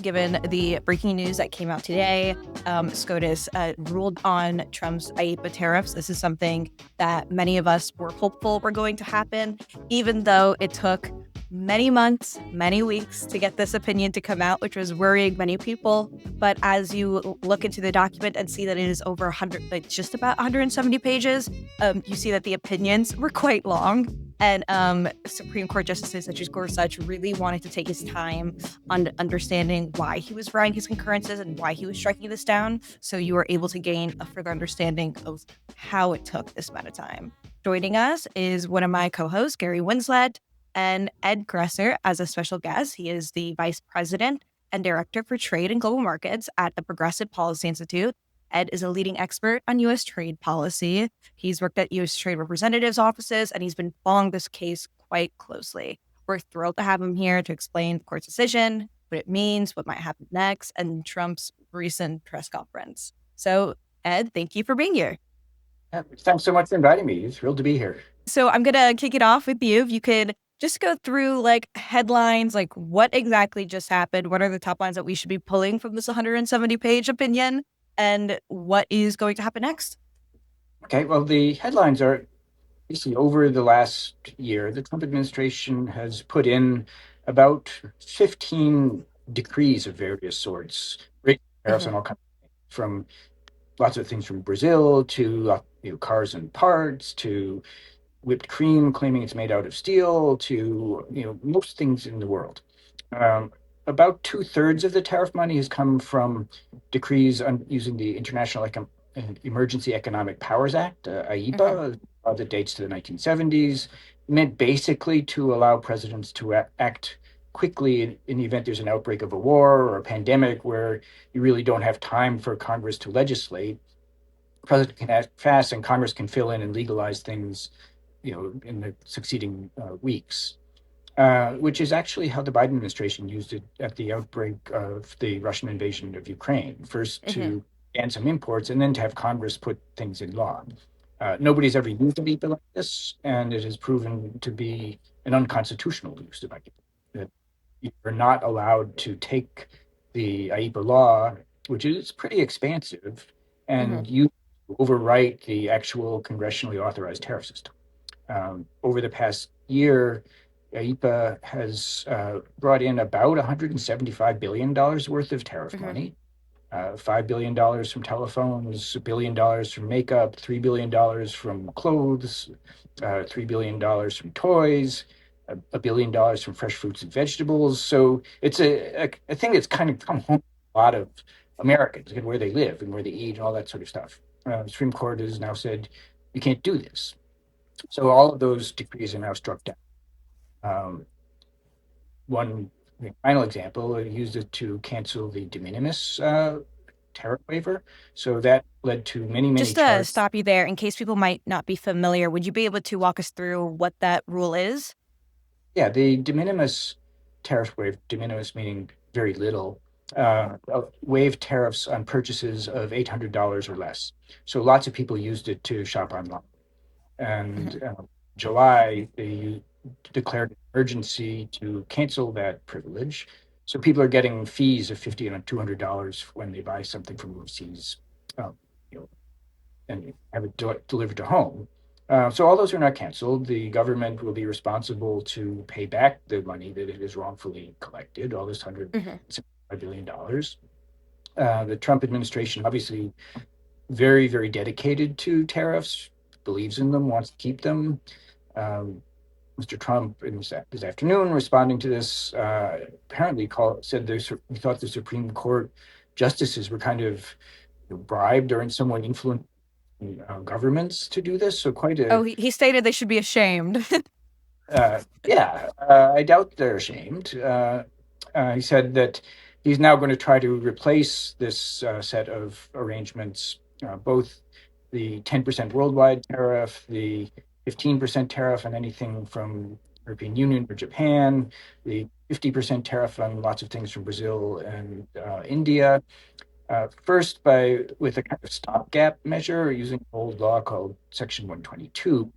given the breaking news that came out today. SCOTUS ruled on Trump's IEEPA tariffs. This is something that many of us were hopeful were going to happen, even though it took many months, many weeks to get this opinion to come out, which was worrying many people. But as you look into the document and see that it is over 100, like just about 170 pages, you see that the opinions were quite long. And Supreme Court Justices such as Gorsuch really wanted to take his time on understanding why he was writing his concurrences and why he was striking this down. So you were able to gain a further understanding of how it took this amount of time. Joining us is one of my co-hosts, Gary Winslet, and Ed Gresser as a special guest. He is the Vice President and Director for Trade and Global Markets at the Progressive Policy Institute. Ed is a leading expert on U.S. trade policy. He's worked at U.S. Trade Representatives' offices, and he's been following this case quite closely. We're thrilled to have him here to explain the court's decision, what it means, what might happen next, and Trump's recent press conference. So, Ed, thank you for being here. Thanks so much for inviting me. It's thrilled to be here. So I'm going to kick it off with you. If you could just go through headlines, what exactly just happened? What are the top lines that we should be pulling from this 170-page opinion? And what is going to happen next? Okay, well, the headlines are, you see, over the last year, the Trump administration has put in about 15 decrees of various sorts, tariffs on all kinds of things, from lots of things from Brazil to cars and parts to whipped cream claiming it's made out of steel to most things in the world. About 2/3 of the tariff money has come from decrees on using the International Emergency Economic Powers Act, IEEPA, that dates to the 1970s, meant basically to allow presidents to act quickly in the event there's an outbreak of a war or a pandemic where you really don't have time for Congress to legislate. The president can act fast and Congress can fill in and legalize things, in the succeeding weeks. Which is actually how the Biden administration used it at the outbreak of the Russian invasion of Ukraine. First to ban some imports and then to have Congress put things in law. Nobody's ever used a IEEPA like this, and it has proven to be an unconstitutional use of IEEPA. That you're not allowed to take the IEEPA law, which is pretty expansive, and you overwrite the actual congressionally authorized tariff system. Over the past year, IEEPA has brought in about $175 billion worth of tariff money, $5 billion from telephones, $1 billion from makeup, $3 billion from clothes, $3 billion from toys, $1 billion from fresh fruits and vegetables. So it's a thing that's kind of come home to a lot of Americans and where they live and where they eat and all that sort of stuff. The Supreme Court has now said you can't do this. So all of those decrees are now struck down. One final example, used it to cancel the de minimis tariff waiver. So that led to many Just to stop you there, in case people might not be familiar, would you be able to walk us through what that rule is? Yeah, the de minimis tariff waiver, de minimis meaning very little, waived tariffs on purchases of $800 or less. So lots of people used it to shop online. And July, they declared an emergency to cancel that privilege. So people are getting fees of $50 and $200 when they buy something from overseas, and have it delivered to home. So all those are not canceled. The government will be responsible to pay back the money that it has wrongfully collected, all this $175 billion. The Trump administration, obviously very, very dedicated to tariffs, believes in them, wants to keep them. Mr. Trump, this afternoon, responding to this, apparently said he thought the Supreme Court justices were kind of bribed or in some way influenced governments to do this. So quite a... he stated they should be ashamed. I doubt they're ashamed. He said that he's now going to try to replace this set of arrangements, both the 10% worldwide tariff, the 15% tariff on anything from European Union or Japan, the 50% tariff on lots of things from Brazil and India. First, with a kind of stopgap measure using an old law called Section 122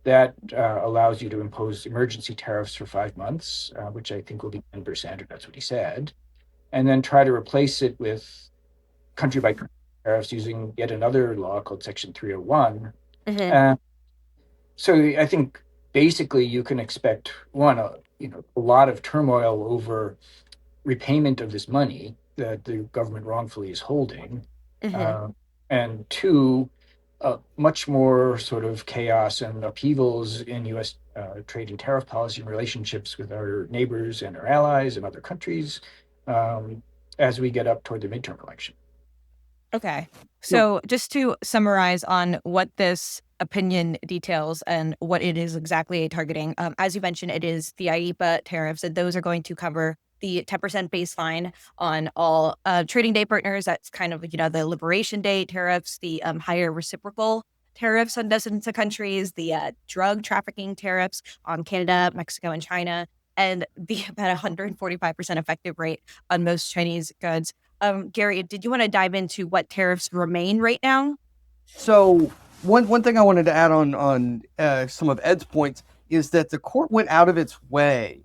that allows you to impose emergency tariffs for 5 months, which I think will be 10%, or that's what he said. and then try to replace it with country by country tariffs using yet another law called Section 301. Hmm. Uh, so I think basically you can expect one, a lot of turmoil over repayment of this money that the government wrongfully is holding, Hmm. uh, and two, much more sort of chaos and upheavals in U.S. Trade and tariff policy and relationships with our neighbors and our allies and other countries um, as we get up toward the midterm election. Okay. No, So just to summarize on what this opinion details and what it is exactly targeting, as you mentioned, it is the IEEPA tariffs, and those are going to cover the 10% baseline on all trading day partners. That's kind of, the Liberation Day tariffs, the higher reciprocal tariffs on dozens of countries, the drug trafficking tariffs on Canada, Mexico, and China, and the about 145% effective rate on most Chinese goods. Gary, did you want to dive into what tariffs remain right now? so one thing I wanted to add on some of Ed's points is that the court went out of its way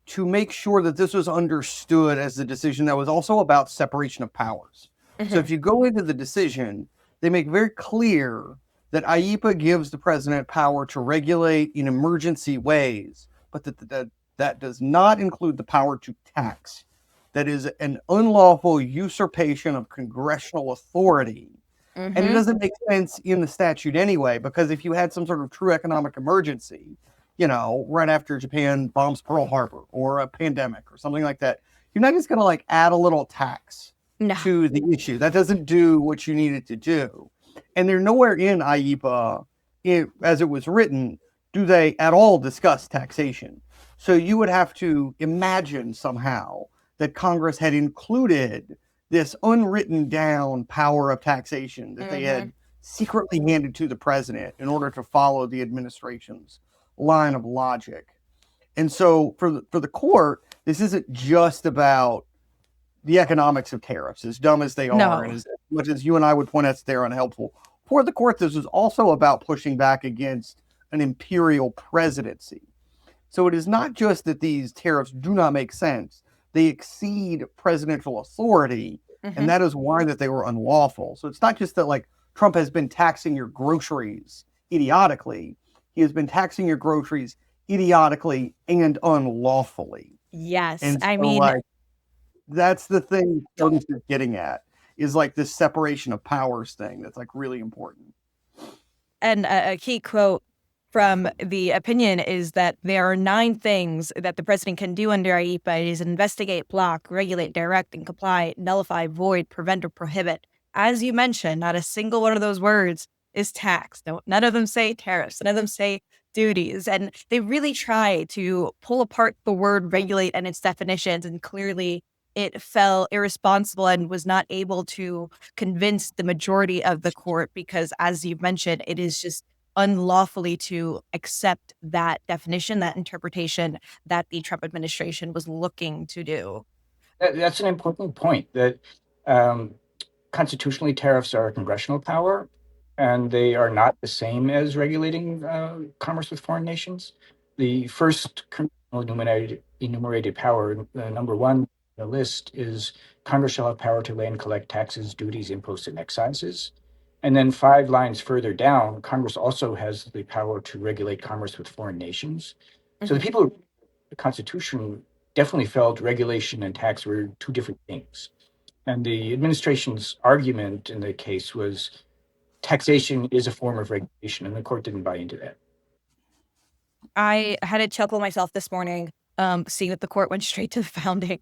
to make sure that this was understood as a decision that was also about separation of powers. So Hmm. if you go into the decision, they make very clear that IEEPA gives the president power to regulate in emergency ways, but that does not include the power to tax. That is an unlawful usurpation of congressional authority. And it Hmm. doesn't make sense in the statute anyway, because if you had some sort of true economic emergency, right after Japan bombs Pearl Harbor or a pandemic or something like that, you're not just going to like add a little tax No. to the issue. That doesn't do what you need it to do. And they're nowhere in IEPA, as it was written, do they at all discuss taxation. So you would have to imagine somehow that Congress had included this unwritten down power of taxation that they Hmm. had secretly handed to the president in order to follow the administration's line of logic. And so for the court, this isn't just about the economics of tariffs, as dumb as they are, and No. as much as you and I would point out they're unhelpful. For the court, this is also about pushing back against an imperial presidency. So it is not just that these tariffs do not make sense, they exceed presidential authority, and Hmm. that is why that they were unlawful. So it's not just that like Trump has been taxing your groceries idiotically. He has been taxing your groceries idiotically and unlawfully. Yes. And I so mean, like that's the thing SCOTUS is getting at is like this separation of powers thing that's like really important. and a key quote from the opinion is that there are 9 things that the president can do under IEPA. It is investigate, block, regulate, direct, and comply, nullify, void, prevent, or prohibit. As you mentioned, not a single one of those words is tax. No, none of them say tariffs. None of them say duties. And they really try to pull apart the word regulate and its definitions. And clearly it fell irresponsible and was not able to convince the majority of the court because, as you've mentioned, it is just unlawfully to accept that definition, that interpretation that the Trump administration was looking to do. That's an important point that um, constitutionally tariffs are a congressional power and they are not the same as regulating commerce with foreign nations. The first congressional enumerated power, number one on the list, is Congress shall have power to lay and collect taxes, duties, imposts, and excises. And then 5 lines further down, Congress also has the power to regulate commerce with foreign nations. So the Mhm. people who the Constitution definitely felt regulation and tax were two different things. And the administration's argument in the case was taxation is a form of regulation, and the court didn't buy into that. I had to chuckle myself this morning, seeing that the court went straight to the founding.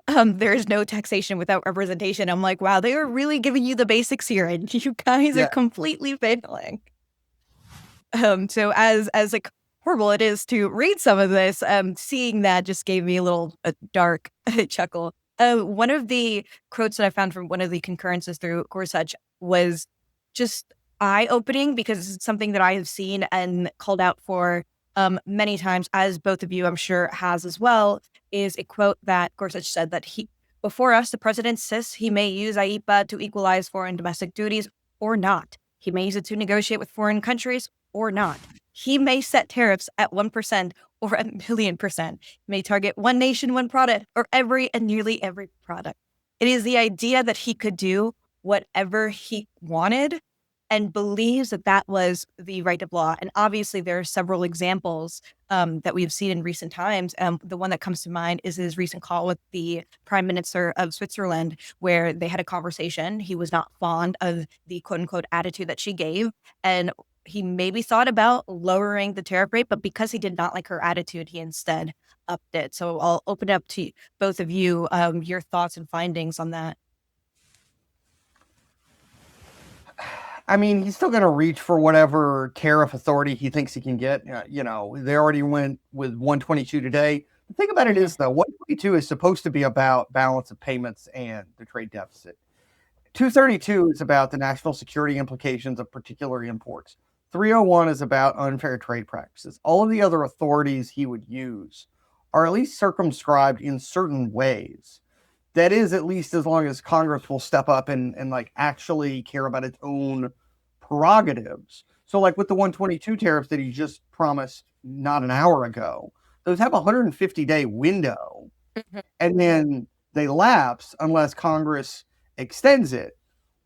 There is no taxation without representation. I'm like, wow, they are really giving you the basics here, and you guys are Yeah, completely failing. So as like horrible it is to read some of this, seeing that just gave me a little dark chuckle. One of the quotes that I found from one of the concurrences through Gorsuch was just eye opening because it's something that I have seen and called out for many times, as both of you I'm sure has as well. Is a quote that Gorsuch said that he before us the president insists he may use IEPA to equalize foreign domestic duties or not. He may use it to negotiate with foreign countries or not. He may set tariffs at 1% or 1,000,000%. It may target one nation, one product, or every and nearly every product. It is the idea that he could do whatever he wanted and believes that that was the right of law. And obviously, there are several examples that we've seen in recent times. The one that comes to mind is his recent call with the Prime Minister of Switzerland, where they had a conversation. He was not fond of the quote unquote attitude that she gave. And he maybe thought about lowering the tariff rate, but because he did not like her attitude, he instead upped it. So I'll open it up to both of you, your thoughts and findings on that. I mean, he's still going to reach for whatever tariff authority he thinks he can get. You know, they already went with 122 today. The thing about it is, though, 122 is supposed to be about balance of payments and the trade deficit. 232 is about the national security implications of particular imports. 301 is about unfair trade practices. All of the other authorities he would use are at least circumscribed in certain ways. That is, at least as long as Congress will step up and like actually care about its own prerogatives. So like with the 122 tariffs that he just promised not an hour ago, those have a 150-day window, and then they lapse unless Congress extends it.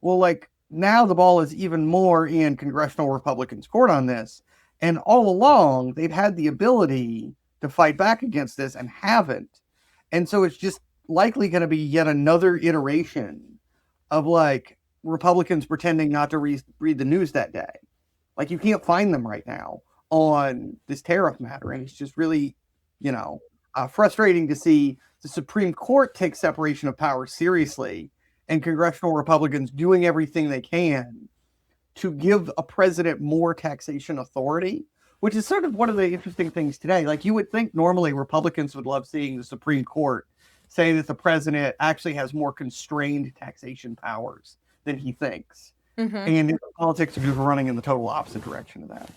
Well, like now the ball is even more in congressional Republicans' court on this. And all along, they've had the ability to fight back against this and haven't. And so it's just likely going to be yet another iteration of like Republicans pretending not to read the news that day. Like you can't find them right now on this tariff matter. And it's just really, you know, frustrating to see the Supreme Court take separation of powers seriously and congressional Republicans doing everything they can to give a president more taxation authority, which is sort of one of the interesting things today. Like you would think normally Republicans would love seeing the Supreme Court say that the president actually has more constrained taxation powers than he thinks. And politics are just running in the total opposite direction of that.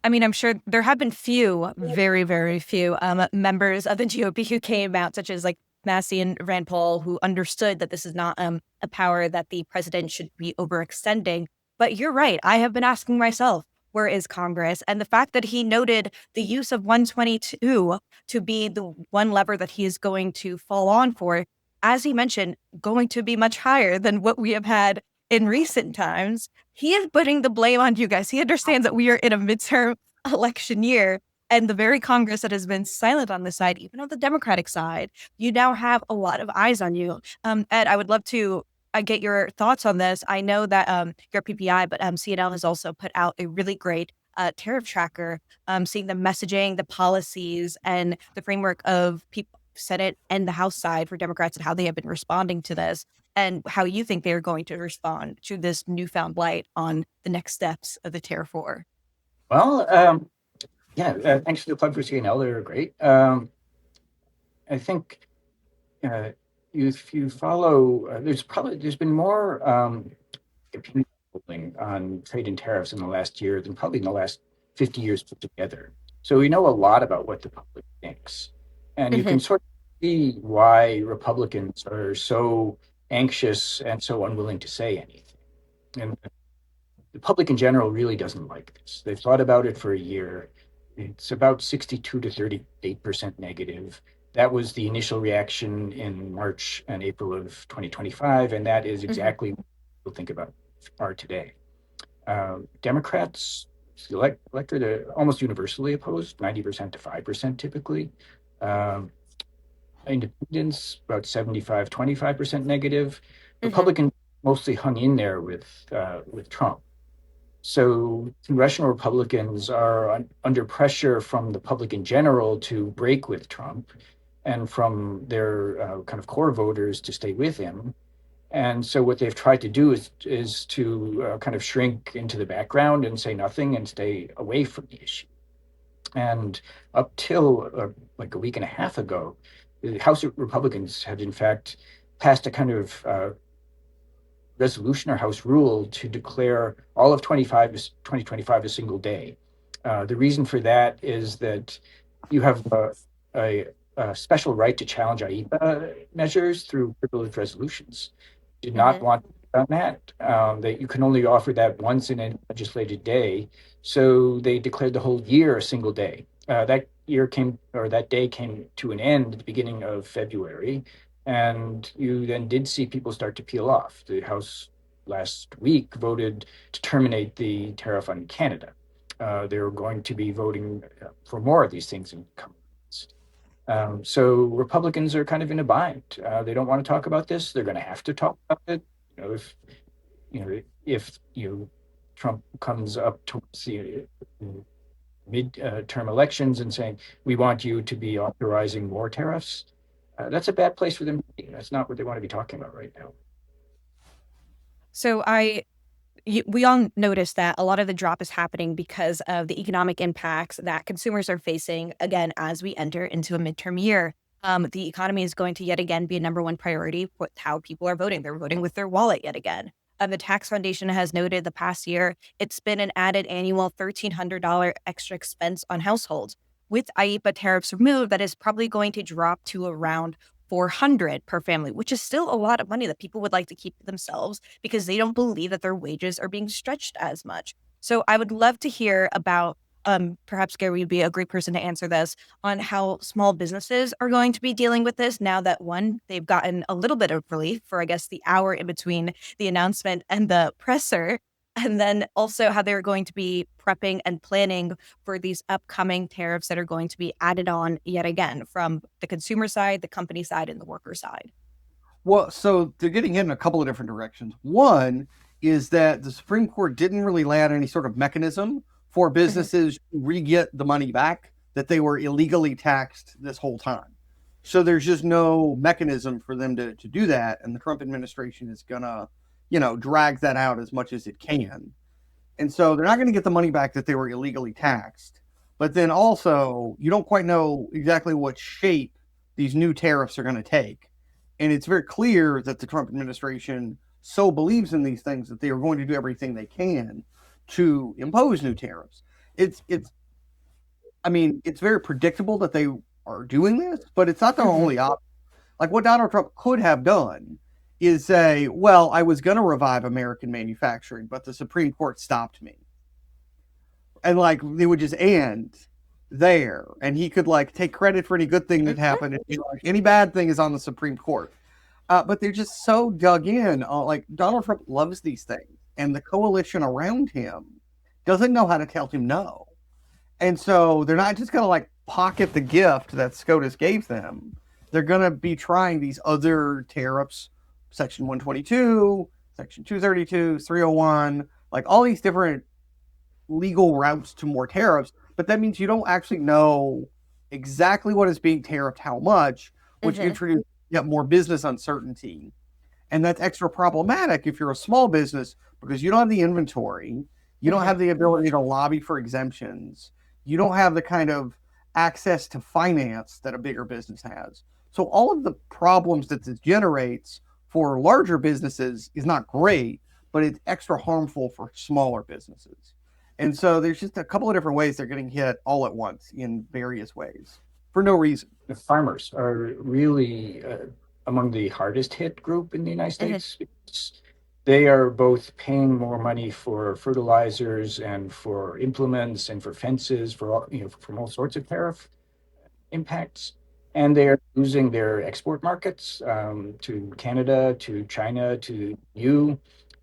I mean, I'm sure there have been few, very, very few members of the GOP who came out, such as like Massey and Rand Paul, who understood that this is not a power that the president should be overextending. But you're right. I have been asking myself, where is Congress? And the fact that he noted the use of 122 to be the one lever that he is going to fall on for, as he mentioned, going to be much higher than what we have had in recent times. He is putting the blame on you guys. He understands that we are in a midterm election year, and the very Congress that has been silent on this side, even on the Democratic side, you now have a lot of eyes on you. Ed, I would love to get your thoughts on this. I know that you're PPI, but CNL has also put out a really great tariff tracker, seeing the messaging, the policies, and the framework of people, Senate and the House side for Democrats, and how they have been responding to this, and how you think they are going to respond to this newfound light on the next steps of the tariff war. Well, thanks for the plug for CNL. They're great. I think if you follow, there's been more opinion polling on trade and tariffs in the last year than probably in the last 50 years put together. So we know a lot about what the public thinks, and you can sort of see why Republicans are so anxious and so unwilling to say anything. And the public in general really doesn't like this. They've thought about it for a year. It's about 62 to 38% negative. That was the initial reaction in March and April of 2025, and that is exactly what people think about are today. Democrats, the electorate, are almost universally opposed, 90% to 5% typically. Independents, about 75, 25% negative. Republicans mostly hung in there with Trump. So congressional Republicans are under pressure from the public in general to break with Trump, and from their kind of core voters to stay with him. And so what they've tried to do is to kind of shrink into the background and say nothing and stay away from the issue. And up till like a week and a half ago, the House Republicans had in fact passed a kind of resolution or House rule to declare all of 2025 a single day. The reason for that is that you have a special right to challenge IEEPA measures through privileged resolutions. Did not want on that. That you can only offer that once in a legislated day. So they declared the whole year a single day. That that day came to an end at the beginning of February, and you then did see people start to peel off. The House last week voted to terminate the tariff on Canada. They're going to be voting for more of these things in coming months. So Republicans are kind of in a bind. They don't want to talk about this. They're going to have to talk about it. If Trump comes up towards the mid-term elections and saying we want you to be authorizing more tariffs, that's a bad place for them to be. That's not what they want to be talking about right now. So we all notice that a lot of the drop is happening because of the economic impacts that consumers are facing, again, as we enter into a midterm year. The economy is going to yet again be a number one priority with how people are voting. They're voting with their wallet yet again. The Tax Foundation has noted the past year, it's been an added annual $1,300 extra expense on households. With IEEPA tariffs removed, that is probably going to drop to around 400 per family, which is still a lot of money that people would like to keep to themselves because they don't believe that their wages are being stretched as much. So I would love to hear about, perhaps Gary would be a great person to answer this, on how small businesses are going to be dealing with this now that, one, they've gotten a little bit of relief for, I guess, the hour in between the announcement and the presser, and then also how they're going to be prepping and planning for these upcoming tariffs that are going to be added on yet again from the consumer side, the company side, and the worker side. Well, so they're getting hit in a couple of different directions. One is that the Supreme Court didn't really lay out any sort of mechanism for businesses to re-get the money back that they were illegally taxed this whole time. So there's just no mechanism for them to do that. And the Trump administration is going to, drag that out as much as it can. And so they're not going to get the money back that they were illegally taxed. But then also, you don't quite know exactly what shape these new tariffs are going to take. And it's very clear that the Trump administration so believes in these things that they are going to do everything they can to impose new tariffs. It's very predictable that they are doing this, but it's not their only option. Like what Donald Trump could have done is say, well, I was going to revive American manufacturing, but the Supreme Court stopped me. And they would just end there. And he could take credit for any good thing that happened. And any bad thing is on the Supreme Court. But they're just so dug in. Donald Trump loves these things. And the coalition around him doesn't know how to tell him no. And so they're not just going to pocket the gift that SCOTUS gave them. They're going to be trying these other tariffs, Section 122, Section 232, 301, all these different legal routes to more tariffs. But that means you don't actually know exactly what is being tariffed, how much, which introduces more business uncertainty. And that's extra problematic if you're a small business because you don't have the inventory. You don't have the ability to lobby for exemptions. You don't have the kind of access to finance that a bigger business has. So all of the problems that this generates for larger businesses is not great, but it's extra harmful for smaller businesses. And so there's just a couple of different ways they're getting hit all at once in various ways for no reason. The farmers are really among the hardest hit group in the United States. They are both paying more money for fertilizers and for implements and for fences from all sorts of tariff impacts, and they are losing their export markets to Canada, to China, to EU,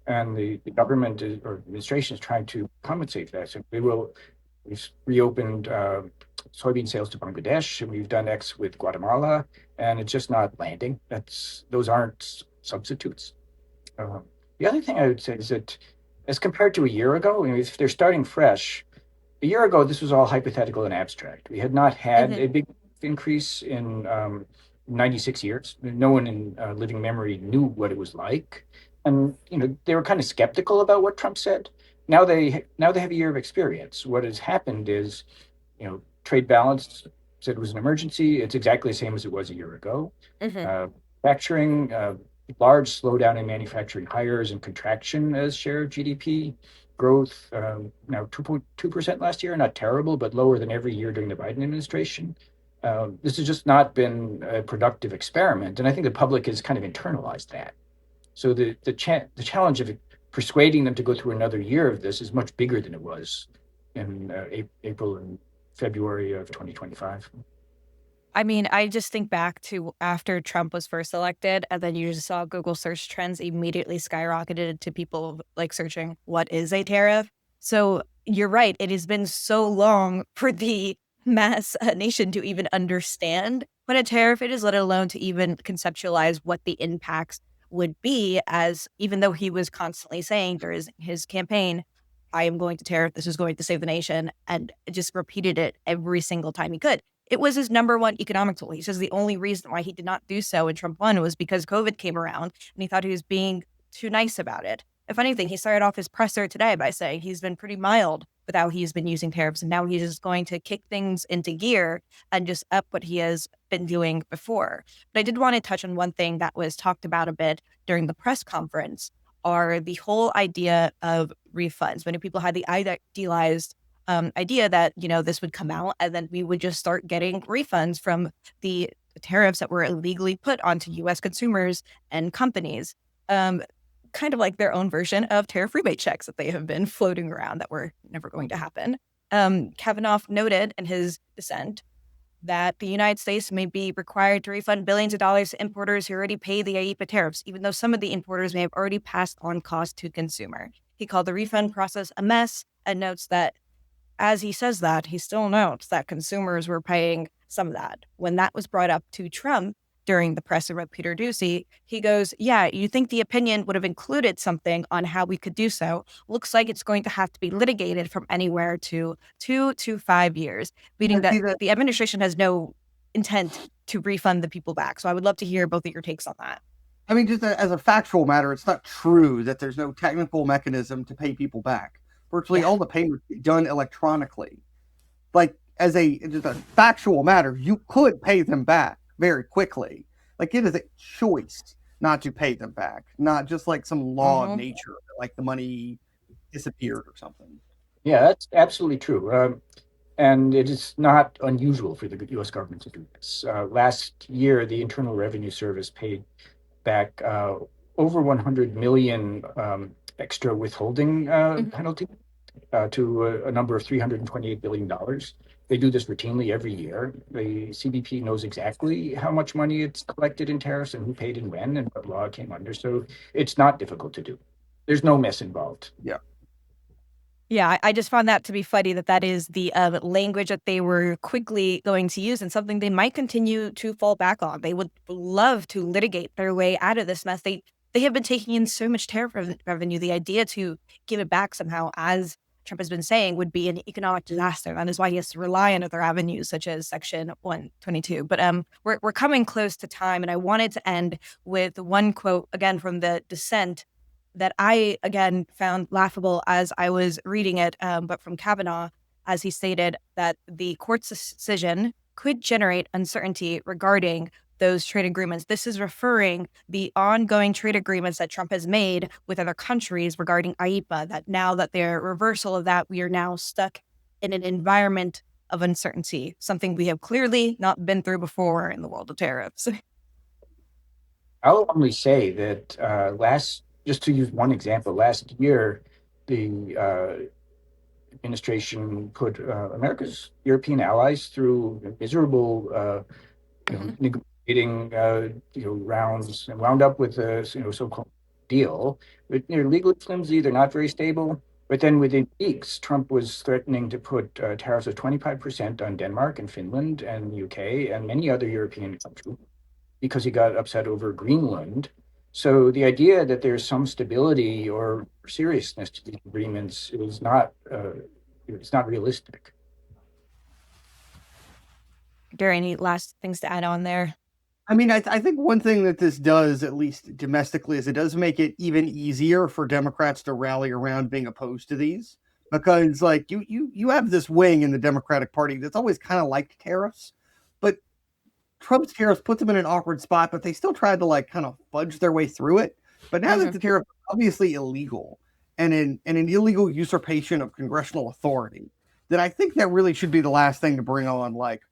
and the government or administration is trying to compensate for that. So we've reopened soybean sales to Bangladesh, and we've done X with Guatemala, and it's just not landing. Those aren't substitutes. The other thing I would say is that as compared to a year ago, if they're starting fresh, a year ago, this was all hypothetical and abstract. We had not had a big increase in 96 years. No one in living memory knew what it was like. And, they were kind of skeptical about what Trump said. Now they have a year of experience. What has happened is, trade balance said it was an emergency. It's exactly the same as it was a year ago. Manufacturing, large slowdown in manufacturing hires and contraction as share of GDP. Growth, now 2.2% last year, not terrible, but lower than every year during the Biden administration. This has just not been a productive experiment. And I think the public has kind of internalized that. So the challenge of persuading them to go through another year of this is much bigger than it was in April and February of 2025. I mean, I just think back to after Trump was first elected, and then you just saw Google search trends immediately skyrocketed to people like searching, what is a tariff? So you're right. It has been so long for the mass nation to even understand what a tariff it is, let alone to even conceptualize what the impacts would be, as even though he was constantly saying during his campaign, I am going to tariff, this is going to save the nation, and just repeated it every single time he could. It was his number one economic tool. He says the only reason why he did not do so when Trump won was because COVID came around and he thought he was being too nice about it. If anything, he started off his presser today by saying he's been pretty mild with how he's been using tariffs, and now he's just going to kick things into gear and just up what he has been doing before. But I did want to touch on one thing that was talked about a bit during the press conference, are the whole idea of refunds. Many people had the idealized idea that, this would come out and then we would just start getting refunds from the tariffs that were illegally put onto U.S. consumers and companies, kind of like their own version of tariff rebate checks that they have been floating around that were never going to happen. Kavanaugh noted in his dissent that the United States may be required to refund billions of dollars to importers who already pay the IEEPA tariffs, even though some of the importers may have already passed on cost to consumer. He called the refund process a mess and notes that as he says that, he still notes that consumers were paying some of that. When that was brought up to Trump during the presser with Peter Doocy, he goes, yeah, you think the opinion would have included something on how we could do so? Looks like it's going to have to be litigated from anywhere to 2 to 5 years, meaning that the administration has no intent to refund the people back. So I would love to hear both of your takes on that. I mean, just as a factual matter, it's not true that there's no technical mechanism to pay people back. Virtually all the payments done electronically. Like, as just a factual matter, you could pay them back very quickly. Like, it is a choice not to pay them back, not just like some law of nature, like the money disappeared or something. Yeah, that's absolutely true. And it is not unusual for the U.S. government to do this. Last year, the Internal Revenue Service paid back over 100 million extra withholding penalty to a number of $328 billion. They do this routinely every year. The CBP knows exactly how much money it's collected in tariffs and who paid and when and what law it came under. So it's not difficult to do. There's no mess involved. Yeah. Yeah, I just found that to be funny that is the language that they were quickly going to use and something they might continue to fall back on. They would love to litigate their way out of this mess. They have been taking in so much tariff revenue. The idea to give it back somehow, as Trump has been saying, would be an economic disaster. That is why he has to rely on other avenues such as Section 122. But we're coming close to time, and I wanted to end with one quote, again, from the dissent that I, again, found laughable as I was reading it, but from Kavanaugh, as he stated that the court's decision could generate uncertainty regarding those trade agreements. This is referring the ongoing trade agreements that Trump has made with other countries regarding IEEPA, that now that they're reversal of that, we are now stuck in an environment of uncertainty, something we have clearly not been through before in the world of tariffs. I'll only say that just to use one example, last year, the administration put America's European allies through miserable negotiating rounds and wound up with a so-called deal. But they're legally flimsy, they're not very stable. But then within weeks, Trump was threatening to put tariffs of 25% on Denmark and Finland and the UK and many other European countries because he got upset over Greenland. So the idea that there's some stability or seriousness to these agreements is not it's not realistic. Gary, any last things to add on there? I mean, I think one thing that this does, at least domestically, is it does make it even easier for Democrats to rally around being opposed to these. Because, like, you have this wing in the Democratic Party that's always kind of liked tariffs, but Trump's tariffs put them in an awkward spot, but they still tried to, like, kind of fudge their way through it. But now that the tariff is obviously illegal and an illegal usurpation of congressional authority, then I think that really should be the last thing to bring on, like,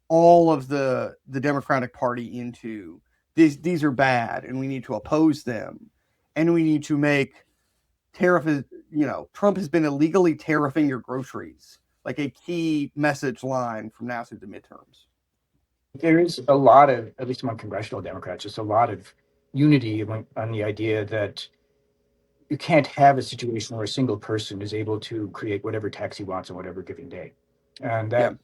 all of the Democratic Party into these are bad and we need to oppose them and we need to make Trump has been illegally tariffing your groceries like a key message line from now through the midterms. There is a lot of, at least among congressional Democrats, just a lot of unity on the idea that you can't have a situation where a single person is able to create whatever tax he wants on whatever given day. And that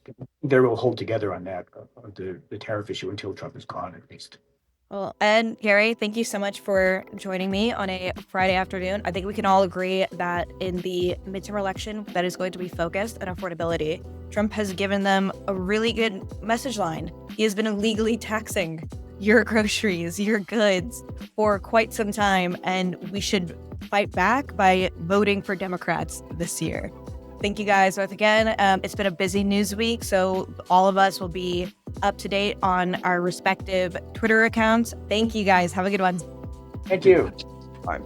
they will hold together on that, the tariff issue until Trump is gone, at least. Well, Ed, Gary, thank you so much for joining me on a Friday afternoon. I think we can all agree that in the midterm election that is going to be focused on affordability. Trump has given them a really good message line. He has been illegally taxing your groceries, your goods for quite some time, and we should fight back by voting for Democrats this year. Thank you guys once again. It's been a busy news week, so all of us will be up to date on our respective Twitter accounts. Thank you guys. Have a good one. Thank you. Bye.